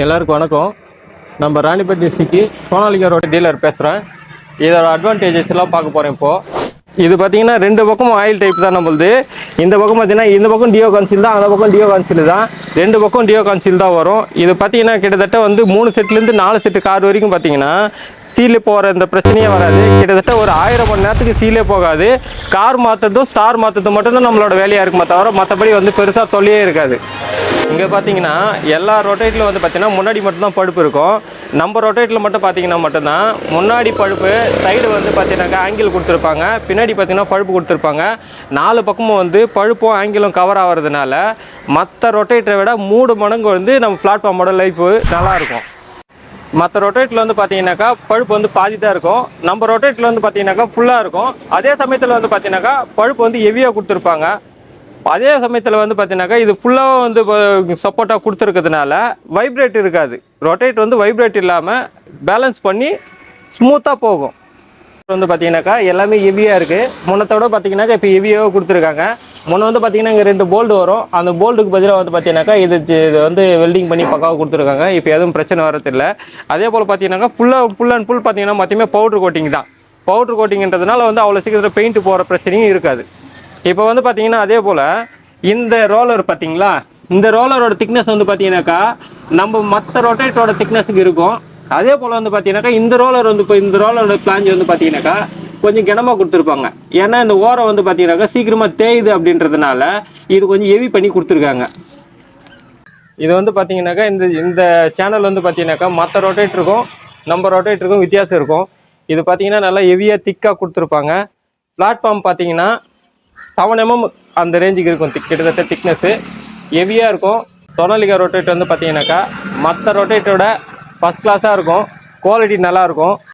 எல்லாருக்கும் வணக்கம். நம்ம Ranipet district Sonalika road dealer பேசுகிறேன். இதோட அட்வான்டேஜஸ் எல்லாம் பார்க்க போகிறேன். இப்போது இது பார்த்தீங்கன்னா ரெண்டு பக்கமும் ஆயில் டைப் தான் நம்மளுது. இந்த பக்கம் பார்த்தீங்கன்னா இந்த பக்கம் டியோ கான்சில் தான், அந்த பக்கம் டியோ கான்சில் தான். ரெண்டு பக்கம் டியோ கான்சில் தான் வரும். இது பார்த்தீங்கன்னா கிட்டத்தட்ட வந்து 3 செட்லேருந்து 4 செட்டு கார் வரைக்கும் பார்த்தீங்கன்னா சீலே போகிற இந்த பிரச்சனையே வராது. கிட்டத்தட்ட ஒரு 1000 மணி நேரத்துக்கு சீலே போகாது. கார் மாற்றுறதும் ஸ்டார் மாற்றுறதும் மட்டும்தான் நம்மளோட வேலையாக இருக்குமே தவிர மற்றபடி வந்து பெருசாக தொல்லையே இருக்காது. இங்கே பார்த்தீங்கன்னா எல்லா ரொட்டேட்டில் வந்து பார்த்தீங்கன்னா முன்னாடி மட்டும்தான் பழுப்பு இருக்கும். நம்ம ரொட்டேட்டில் மட்டும் பார்த்தீங்கன்னா மட்டும்தான் முன்னாடி பழுப்பு, சைடு வந்து பார்த்தீங்கன்னாக்கா ஆங்கிள் கொடுத்துருப்பாங்க, பின்னாடி பார்த்தீங்கன்னா பழுப்பு கொடுத்துருப்பாங்க. 4 பக்கமும் வந்து பழுப்பும் ஆங்கிளும் கவர் ஆகிறதுனால மற்ற ரொட்டேட்டரை விட 3 மடங்கு வந்து நம்ம பிளாட்ஃபார்மோட லைஃபு நல்லாயிருக்கும். மற்ற ரொட்டேட்டில் வந்து பார்த்தீங்கன்னாக்கா பழுப்பு வந்து பாதி தான் இருக்கும். நம்ம ரொட்டேட்டில் வந்து பார்த்தீங்கன்னாக்கா ஃபுல்லாக இருக்கும். அதே சமயத்தில் வந்து பார்த்தீங்கன்னாக்கா பழுப்பு வந்து ஹெவியாக கொடுத்துருப்பாங்க. அதே சமயத்தில் வந்து பார்த்தீங்கன்னாக்கா இது ஃபுல்லாக வந்து சப்போர்ட்டாக கொடுத்துருக்கிறதுனால வைப்ரேட் இருக்காது. ரொட்டேட் வந்து வைப்ரேட் இல்லாமல் பேலன்ஸ் பண்ணி ஸ்மூத்தாக போகும். வந்து பார்த்தீங்கன்னாக்கா எல்லாமே ஹெவியாக இருக்குது. முன்னத்தோட பார்த்தீங்கன்னாக்கா இப்போ ஹெவியாக கொடுத்துருக்காங்க. முன்ன வந்து பார்த்தீங்கன்னா இங்கே 2 போல்டு வரும். அந்த போல்டுக்கு பதிலாக வந்து பார்த்தீங்கன்னாக்கா இது வந்து வெல்டிங் பண்ணி பக்காவாக கொடுத்துருக்காங்க. இப்போ எதுவும் பிரச்சனை வரதில்லை. அதே போல் பார்த்தீங்கன்னாக்கா ஃபுல் அண்ட் ஃபுல் பார்த்தீங்கன்னா மொத்தமே பவுட்ரு கோட்டிங் தான். பவுட்ரு கோட்டிங்கிறதுனால வந்து அவ்வளோ சீக்கிரத்தில் பெயிண்ட் போகிற பிரச்சனையும் இருக்காது. இப்போ வந்து பார்த்தீங்கன்னா அதே போல் இந்த ரோலர் பார்த்தீங்களா, இந்த ரோலரோட திக்னஸ் வந்து பார்த்தீங்கன்னாக்கா நம்ம மற்ற ரொட்டேட்டரோட திக்னஸுக்கு இருக்கும். அதே போல் வந்து பார்த்தீங்கன்னாக்கா இந்த ரோலர் வந்து இப்போ இந்த ரோலரோட பிளாஞ்ச் வந்து பார்த்தீங்கன்னாக்கா கொஞ்சம் கனமாக கொடுத்துருப்பாங்க. ஏன்னா இந்த ஓரம் வந்து பார்த்தீங்கன்னாக்கா சீக்கிரமாக தேயுது அப்படின்றதுனால இது கொஞ்சம் ஹெவி பண்ணி கொடுத்துருக்காங்க. இது வந்து பார்த்தீங்கன்னாக்கா இந்த சேனல் வந்து பார்த்தீங்கன்னாக்கா மற்ற ரொட்டேட்டருக்கும் நம்ம ரொட்டேட்டருக்கும் வித்தியாசம் இருக்கும். இது பார்த்தீங்கன்னா நல்லா ஹெவியாக திக்காக கொடுத்துருப்பாங்க. பிளாட்ஃபார்ம் பார்த்தீங்கன்னா 7 mm அந்த ரேஞ்சுக்கு இருக்கும். கிட்டத்தட்ட திக்னஸ்ஸு ஹெவியாக இருக்கும். சோனாலிகா ரொட்டேட் வந்து பார்த்தீங்கன்னாக்கா மற்ற ரொட்டேட்டரோட ஃபஸ்ட் கிளாஸாக இருக்கும். குவாலிட்டி நல்லாயிருக்கும்.